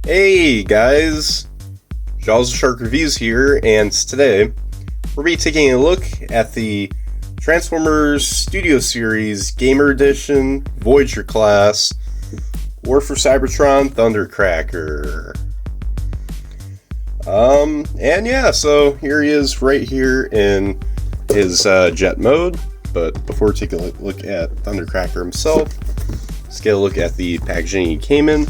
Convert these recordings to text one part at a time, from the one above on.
Hey guys, JawsTheSharkReviews here, and today we'll be taking a look at the Transformers Studio Series Gamer Edition Voyager class War for Cybertron Thundercracker. And yeah, so here he is right here in his jet mode. But before we take a look at Thundercracker himself, let's get a look at the packaging he came in.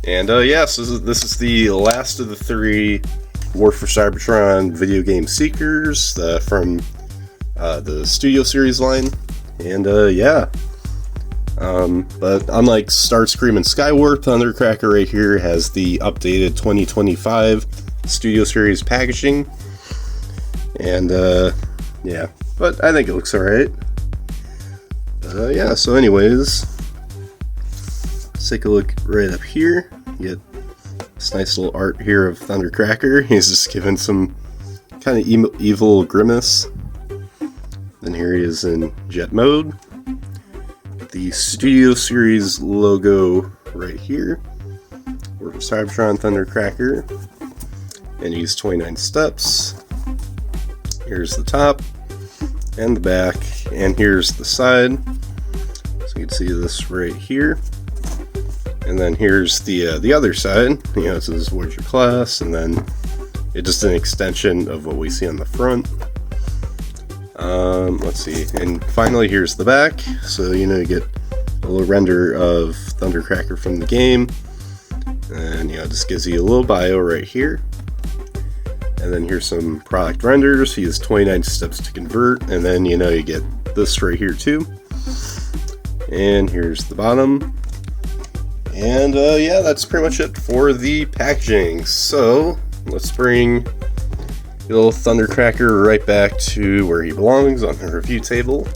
And yes, this is the last of the three War for Cybertron video game seekers from the Studio Series line. And yeah, but unlike Starscream and Skywarp, Thundercracker right here has the updated 2025 Studio Series packaging. And yeah, but I think it looks alright. Yeah, so anyways, let's take a look right up here. You get this nice little art here of Thundercracker. He's just giving some kind of evil grimace. Then here he is in jet mode. The Studio Series logo right here. We're Cybertron Thundercracker. And he's 29 steps. Here's the top and the back, and here's the side. So you can see this right here. And then here's the other side. You know, this is Voyager class, and then it's just an extension of what we see on the front. Let's see, and finally here's the back. So you know, you get a little render of Thundercracker from the game, and you know, it just gives you a little bio right here. And then here's some product renders. He has 29 steps to convert, and then you know, you get this right here too. And here's the bottom. And yeah, that's pretty much it for the packaging. So let's bring the little Thundercracker right back to where he belongs, on the review table.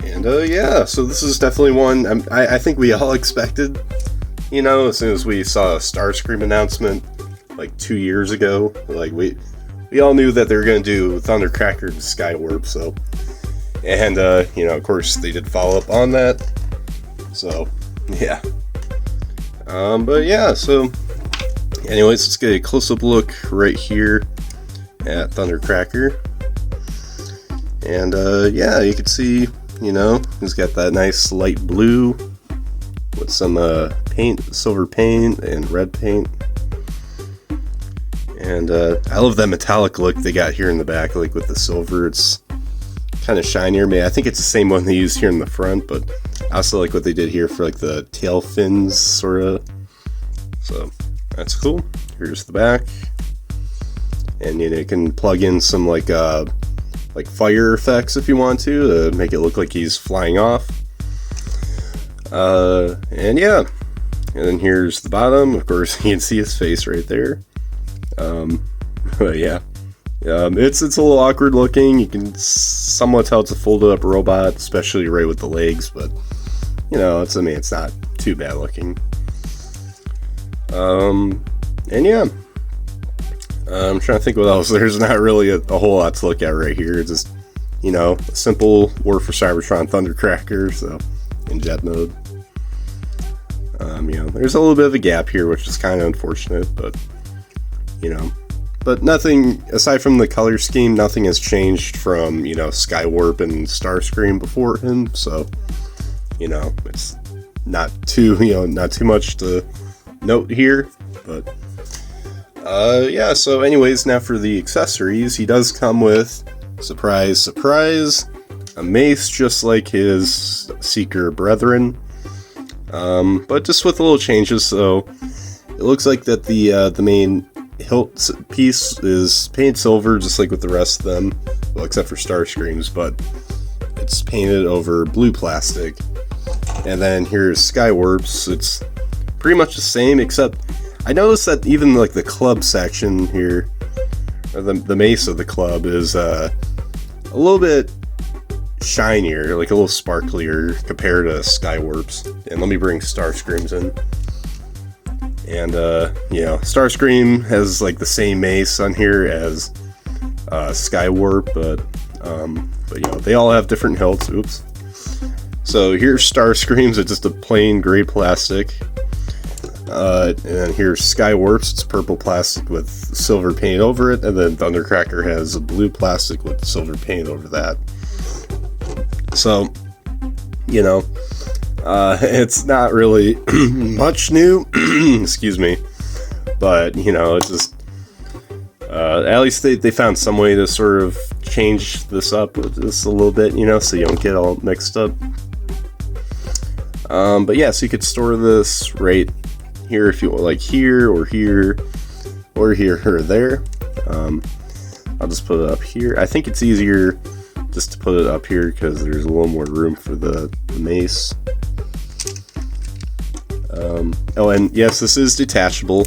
And yeah, so this is definitely one I think we all expected. You know, as soon as we saw a Starscream announcement like 2 years ago, like we all knew that they were going to do Thundercracker and Skywarp. So, and you know, of course they did follow up on that. So yeah. But yeah, so anyways, let's get a close-up look right here at Thundercracker. And yeah, you can see, you know, he's got that nice light blue with some paint, silver paint and red paint. And I love that metallic look they got here in the back, like with the silver. It's kind of shinier. I think it's the same one they used here in the front, but I also like what they did here for like the tail fins, sort of. So that's cool. Here's the back, and you know, you can plug in some like fire effects if you want to make it look like he's flying off. And yeah, and then here's the bottom. Of course, you can see his face right there. But yeah. It's a little awkward looking. You can somewhat tell it's a folded up robot, especially right with the legs, but you know, it's not too bad looking. And yeah, I'm trying to think what else. There's not really a whole lot to look at right here. It's just, you know, a simple War for Cybertron Thundercracker, so in jet mode. You know, there's a little bit of a gap here, which is kind of unfortunate, but you know. But nothing, aside from the color scheme, nothing has changed from, you know, Skywarp and Starscream before him. So, you know, it's not too much to note here. But, yeah, so anyways, now for the accessories. He does come with, surprise, surprise, a mace just like his Seeker brethren. But just with little changes. So, it looks like that the main hilt piece is painted silver, just like with the rest of them, well, except for Starscream's, but it's painted over blue plastic. And then here's Skywarp's. It's pretty much the same, except I noticed that even like the club section here, or the mace of the club, is a little bit shinier, like a little sparklier compared to Skywarp's. And let me bring Starscream's in. And, you know, Starscream has, like, the same mace on here as Skywarp, but, you know, they all have different hilts. Oops. So here's Starscream's. It's just a plain gray plastic. And then here's Skywarp's, it's purple plastic with silver paint over it, and then Thundercracker has a blue plastic with silver paint over that. So, you know, it's not really much new, excuse me, but, you know, it's just, at least they found some way to sort of change this up with this a little bit, you know, so you don't get all mixed up. But yeah, so you could store this right here if you want, like here or here or here or there. I'll just put it up here. I think it's easier just to put it up here because there's a little more room for the mace. Oh, and yes, this is detachable.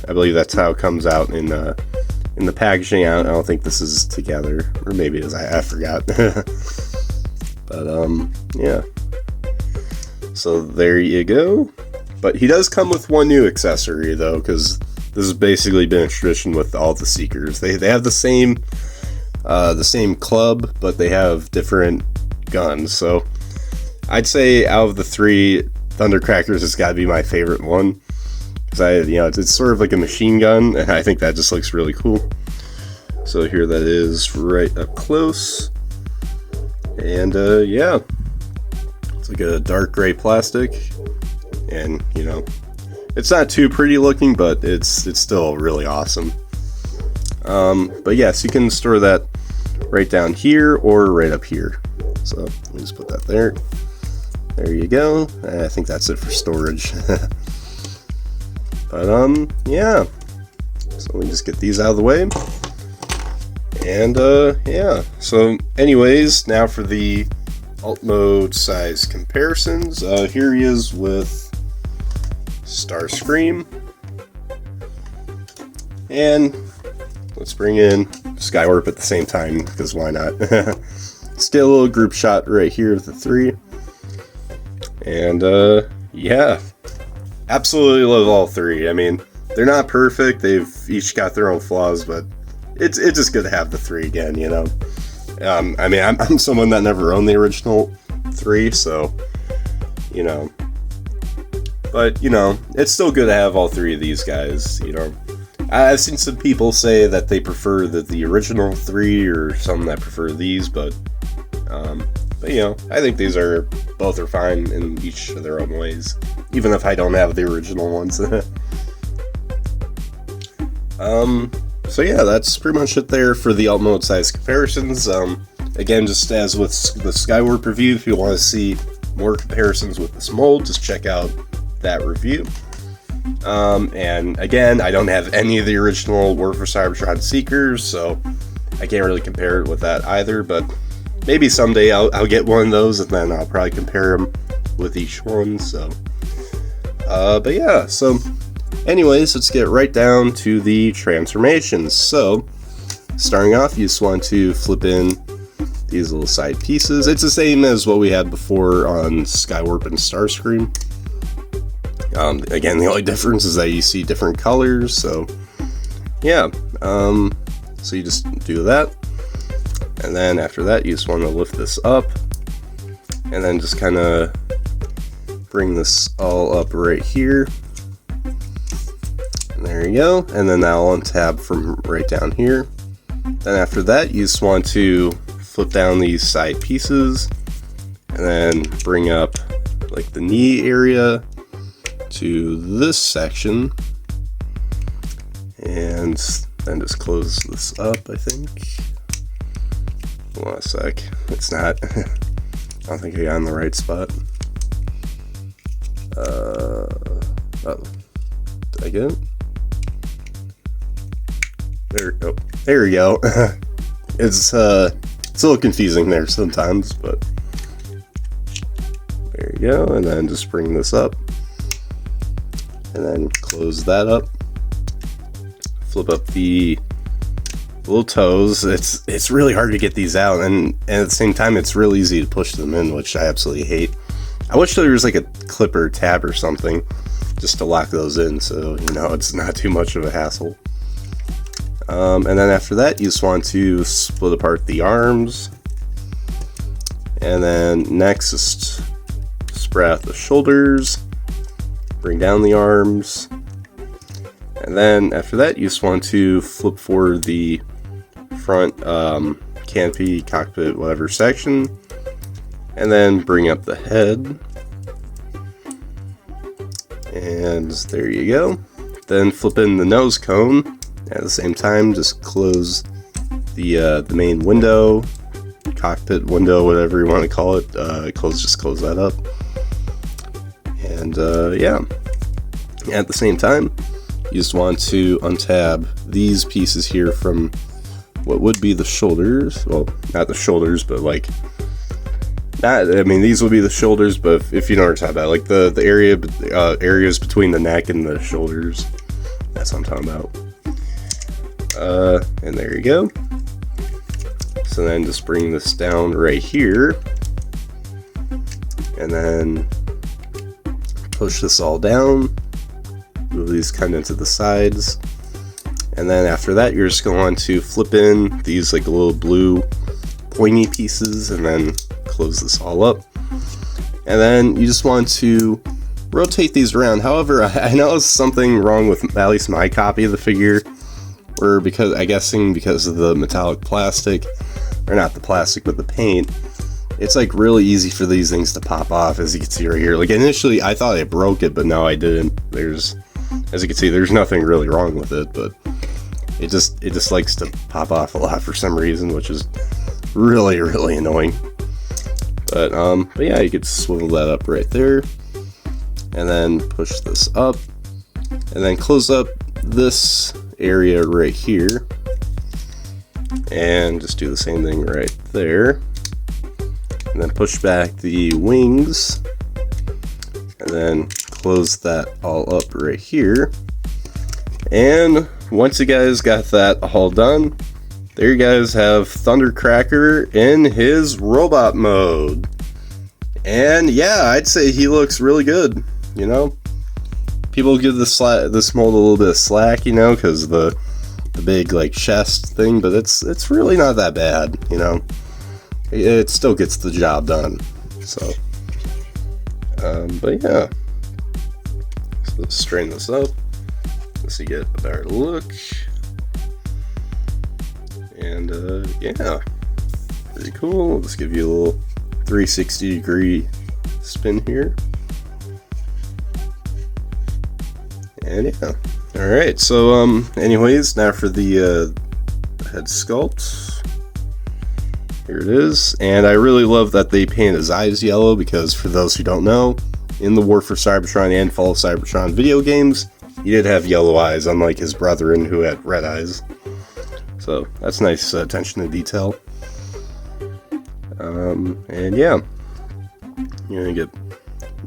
I believe that's how it comes out in the packaging. I don't think this is together, or maybe it is. I forgot. But yeah. So there you go. But he does come with one new accessory though, because this has basically been a tradition with all the Seekers. They have the same club, but they have different guns. So I'd say out of the three, Thundercrackers has got to be my favorite one, because it's sort of like a machine gun, and I think that just looks really cool. So here that is right up close, and yeah, it's like a dark gray plastic, and you know, it's not too pretty looking, but it's still really awesome. But yes, you can store that right down here or right up here. So let me just put that there. There you go. I think that's it for storage. But yeah. So let me just get these out of the way. And yeah. So anyways, now for the alt mode size comparisons. Here he is with Starscream. And let's bring in Skywarp at the same time, because why not? Let's get a little group shot right here of the three. And yeah, absolutely love all three. I mean, they're not perfect, they've each got their own flaws, but it's just good to have the three again, you know. I mean, I'm someone that never owned the original three, so, you know. But, you know, it's still good to have all three of these guys, you know. I've seen some people say that they prefer the original three, or some that prefer these, but you know, I think both are fine in each of their own ways, even if I don't have the original ones. So yeah, that's pretty much it there for the alt mode size comparisons. Again, just as with the Skywarp review, if you want to see more comparisons with this mold, just check out that review. And again, I don't have any of the original War for Cybertron Seekers, so I can't really compare it with that either, but maybe someday I'll get one of those, and then I'll probably compare them with each one, so. But yeah, so anyways, let's get right down to the transformations. So, starting off, you just want to flip in these little side pieces. It's the same as what we had before on Skywarp and Starscream. Again, the only difference is that you see different colors, so yeah. So you just do that, and then after that you just want to lift this up, and then just kind of bring this all up right here. And there you go, and then that'll untab from right down here. Then after that, you just want to flip down these side pieces, and then bring up like the knee area to this section, and then just close this up, I think. Hold on a sec. It's not. I don't think I got in the right spot. Oh, did I get it? There we go. It's a little confusing there sometimes, but there you go. And then just bring this up, and then close that up. Flip up the little toes. It's really hard to get these out, and at the same time it's real easy to push them in, which I absolutely hate. I wish there was like a clip or tab or something just to lock those in, so you know it's not too much of a hassle. And then after that, you just want to split apart the arms, and then next just spread out the shoulders, bring down the arms, and then after that you just want to flip forward the front canopy, cockpit, whatever section, and then bring up the head, and there you go. Then flip in the nose cone at the same time. Just close the main window, cockpit window, whatever you want to call it. Just close that up, and yeah. At the same time, you just want to untab these pieces here from what would be the shoulders. Well, not the shoulders, but like, these would be the shoulders, but if you know what I'm talking about, like the areas between the neck and the shoulders, that's what I'm talking about. And there you go. So then just bring this down right here, and then push this all down, move these kind of to the sides, and then after that you're just going to flip in these like little blue pointy pieces, and then close this all up, and then you just want to rotate these around. However, I know there's something wrong with at least my copy of the figure, or because of the metallic plastic, or not the plastic but the paint, it's like really easy for these things to pop off, as you can see right here. Like initially I thought I broke it, but no, I didn't. As you can see, there's nothing really wrong with it, but it just likes to pop off a lot for some reason, which is really annoying. But yeah, you could swivel that up right there, and then push this up, and then close up this area right here, and just do the same thing right there, and then push back the wings, and then close that all up right here. And once you guys got that all done, there you guys have Thundercracker in his robot mode. And yeah, I'd say he looks really good. You know, people give this mold a little bit of slack, you know, because the big like chest thing, but it's really not that bad. You know, it still gets the job done. So, but yeah, so let's straighten this up. Let's see, get a better look. And yeah, pretty cool. Let's give you a little 360-degree spin here. And yeah, all right. So anyways, now for the head sculpt. Here it is, and I really love that they painted his eyes yellow, because for those who don't know, in the War for Cybertron and Fall of Cybertron video games, he did have yellow eyes, unlike his brethren who had red eyes. So that's nice attention to detail. And yeah, you get,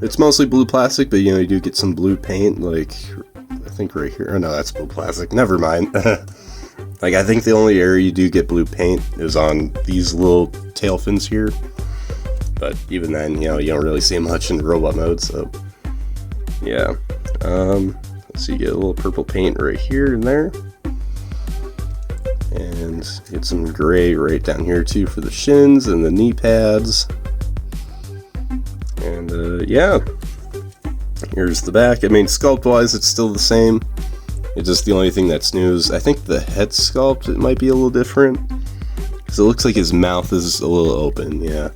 it's mostly blue plastic, but you do get some blue paint, like I think right here. Oh no, that's blue plastic. Never mind. Like I think the only area you do get blue paint is on these little tail fins here. But even then, you don't really see much in robot mode. So yeah. So you get a little purple paint right here and there. And get some gray right down here too for the shins and the knee pads. And yeah, here's the back. I mean, sculpt wise it's still the same. It's just the only thing that's new is I think the head sculpt, it might be a little different, because it looks like his mouth is a little open. Yeah,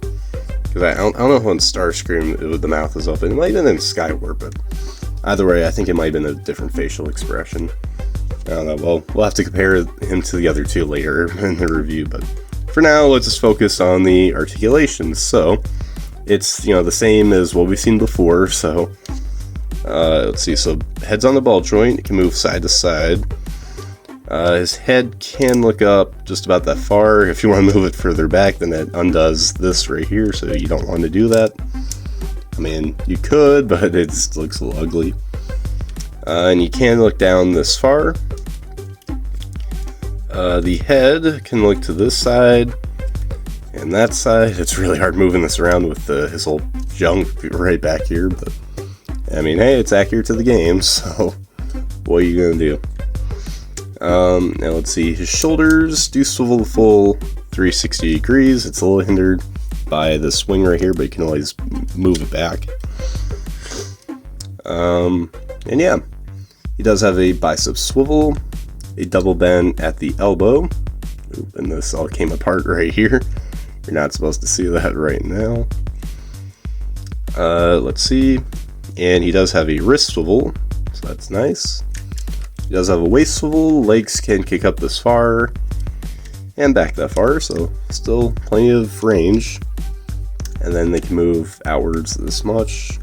because I don't know if on Starscream the mouth is open. It might have been in Skywarp, but either way I think it might have been a different facial expression. I don't know. Well, we'll have to compare him to the other two later in the review, but for now, let's just focus on the articulations. So, it's, the same as what we've seen before. So, let's see. So, head's on the ball joint. It can move side to side. His head can look up just about that far. If you want to move it further back, then it undoes this right here, so you don't want to do that. I mean, you could, but it just looks a little ugly. And you can look down this far. The head can look to this side and that side. It's really hard moving this around with his whole junk right back here, but I mean, hey, it's accurate to the game, so what are you gonna do? Now let's see, his shoulders do swivel the full 360 degrees. It's a little hindered by the swing right here, but you can always move it back. And yeah, he does have a bicep swivel, a double bend at the elbow. Oop, and this all came apart right here. You're not supposed to see that right now. Let's see. And he does have a wrist swivel, so that's nice. He does have a waist swivel. Legs can kick up this far and back that far, so still plenty of range. And then they can move outwards this much.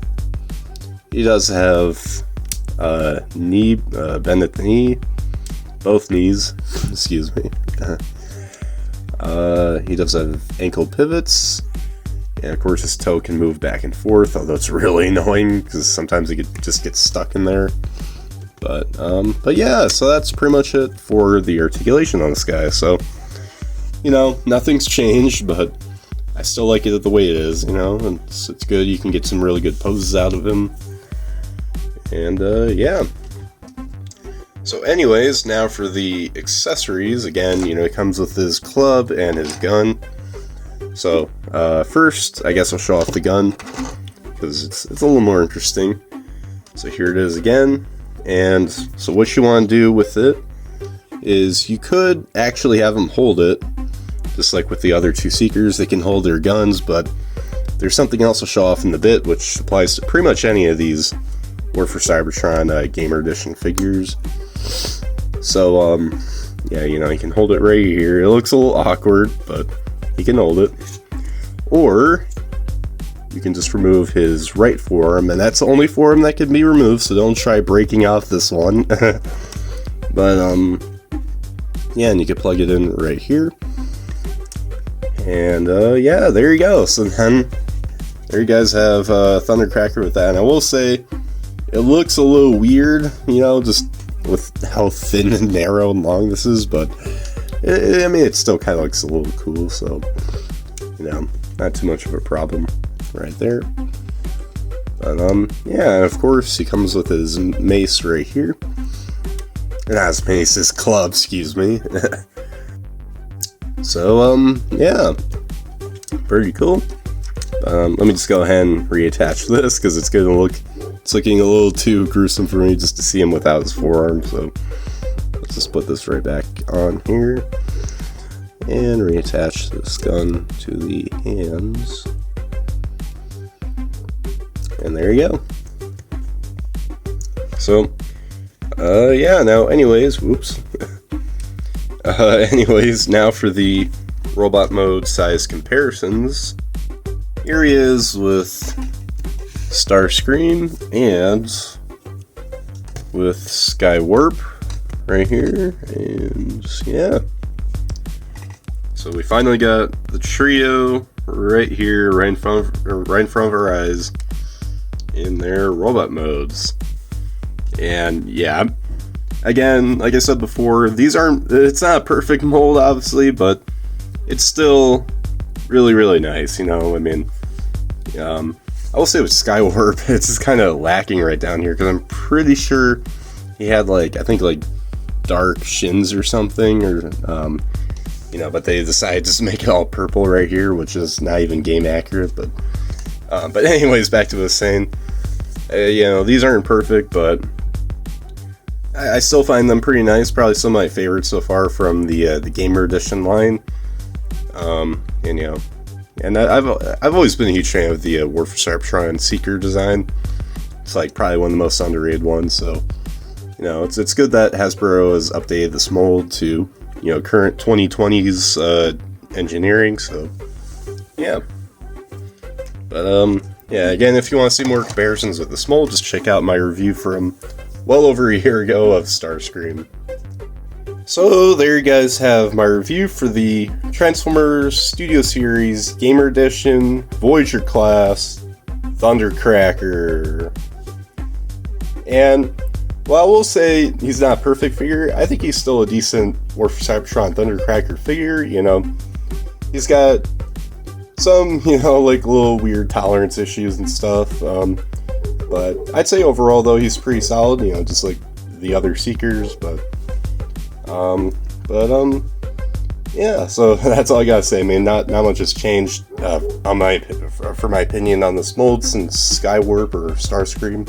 He does have knee bend at the knee, both knees. Excuse me. He does have ankle pivots, and of course his toe can move back and forth. Although it's really annoying because sometimes it just gets stuck in there. But yeah, so that's pretty much it for the articulation on this guy. So, you know, nothing's changed, but I still like it the way it is, you know, it's good. You can get some really good poses out of him. And, yeah. So anyways, now for the accessories. Again, you know, it comes with his club and his gun. So, first, I guess I'll show off the gun, because it's a little more interesting. So here it is again. And so what you want to do with it is you could actually have him hold it, just like with the other two Seekers. They can hold their guns, but there's something else I'll show off in a bit, which applies to pretty much any of these War for Cybertron Gamer Edition figures. So, yeah, you know, he can hold it right here. It looks a little awkward, but he can hold it. Or you can just remove his right forearm, and that's the only forearm that can be removed, so don't try breaking off this one. But, yeah, and you can plug it in right here. And, yeah, there you go. So then, there you guys have Thundercracker with that. And I will say, it looks a little weird, you know, just with how thin and narrow and long this is, but, I mean, it still kind of looks a little cool, so, you know, not too much of a problem right there. But, yeah, and of course, he comes with his mace right here. Not his mace, his club, excuse me. So, yeah, pretty cool. Let me just go ahead and reattach this, because it's looking a little too gruesome for me just to see him without his forearm. So let's just put this right back on here and reattach this gun to the hands. And there you go. So, yeah, now anyways, whoops. Anyways, now for the robot mode size comparisons. Here he is with Starscream and with Skywarp right here, and yeah. So we finally got the trio right here, right in front of our eyes, in their robot modes. And yeah, again, like I said before, it's not a perfect mold, obviously, but it's still really, really nice, you know. I mean, I will say with Skywarp, it's just kind of lacking right down here, because I'm pretty sure he had, like, I think, like, dark shins or something, or, you know, but they decided to make it all purple right here, which is not even game accurate, but anyways, back to what I was saying. You know, these aren't perfect, but I still find them pretty nice. Probably some of my favorites so far from the Gamer Edition line. And you know, and I've always been a huge fan of the War for Cybertron Seeker design. It's like probably one of the most underrated ones. So, you know, it's good that Hasbro has updated this mold to, you know, current 2020s engineering. So, yeah. But yeah, again, if you want to see more comparisons with this mold, just check out my review from well over a year ago of Starscream. So there you guys have my review for the Transformers Studio Series Gamer Edition Voyager class Thundercracker. And while I will say he's not a perfect figure, I think he's still a decent War for Cybertron Thundercracker figure. You know, he's got some, you know, like little weird tolerance issues and stuff. But I'd say overall, though, he's pretty solid, you know, just like the other Seekers, yeah, so that's all I gotta say. I mean, not much has changed for my opinion on this mold since Skywarp or Starscream.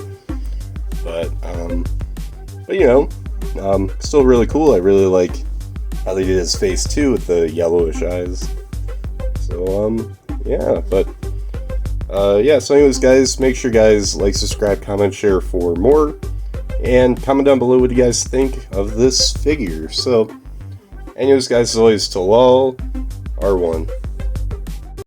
But you know, still really cool. I really like how they did his face too with the yellowish eyes. So yeah, but yeah, so anyways guys, make sure guys like, subscribe, comment, share for more, and comment down below what you guys think of this figure. So anyways guys, as always, till all are one.